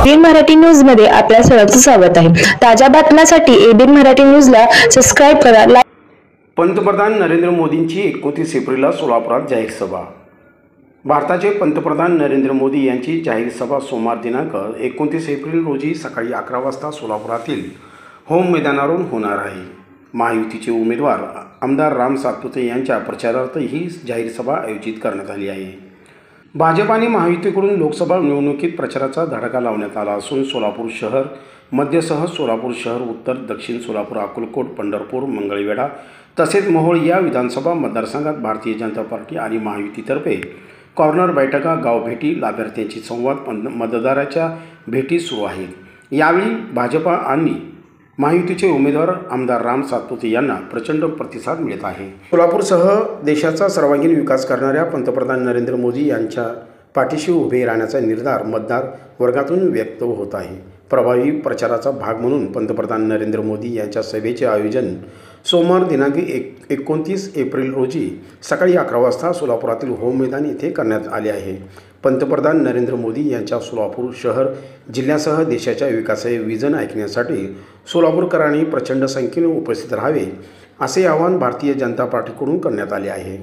ABN Marathi news मध्ये आपल्या सर्वांचं स्वागत आहे। ताज्या बातम्यांसाठी एबीएन मराठी न्यूजला सबस्क्राइब करा। पंतप्रधान नरेंद्र मोदींची 29 एप्रिलला सोलापुरात जाहीर सभा। भारताचे पंतप्रधान नरेंद्र मोदी यांची जाहीर सभा सोमवार दिनांक 29 एप्रिल रोजी सकाळी 11 वाजता सोलापुरातील होम मैदानावरून होणार आहे। महायुतीचे उमेदवार आमदार राम सातपुते यांच्या प्रचारार्थ ही जाहीर सभा आयोजित करण्यात आली आहे। भाजप आणि महायुतीकडून लोकसभा निवडणुकीत प्रचाराचा धडाका लावण्यात आला असून सोलापूर शहर मध्यसह सोलापूर शहर, उत्तर, दक्षिण सोलापूर, अक्कलकोट, पंढरपूर, मंगळवेढा तसेच मोहोळ या विधानसभा मतदारसंघात भारतीय जनता पार्टी आणि महायुतीतर्फे कॉर्नर बैठका, गाव भेटी, लाभार्थ्यांची संवाद, मतदाराच्या भेटी सुरू आहेत। यावेळी भाजपा आणि महायुतीचे उमेदवार आमदार राम सातपुते यांना प्रचंड प्रतिसाद मिळत आहे। सोलापूरसह देशाचा सर्वांगीण विकास करणाऱ्या पंतप्रधान नरेंद्र मोदी यांच्या पाठीशी उभे राहण्याचा निर्धार मतदार वर्गातून व्यक्त होत आहे। प्रभावी प्रचाराचा भाग म्हणून पंतप्रधान नरेंद्र मोदी यांच्या सभेचे आयोजन सोमवार दिनांक 29 एप्रिल रोजी सकाळी 11 वाजता सोलापुरातील होम मैदान येथे करण्यात आले आहे। पंतप्रधान नरेंद्र मोदी यांच्या सोलापूर शहर जिल्ह्यासह देशाच्या विकासाचे विजन ऐकण्यासाठी सोलापूरकरांनी प्रचंड संख्येने उपस्थित राहावे असे आवाहन भारतीय जनता पार्टीकडून करण्यात आले आहे।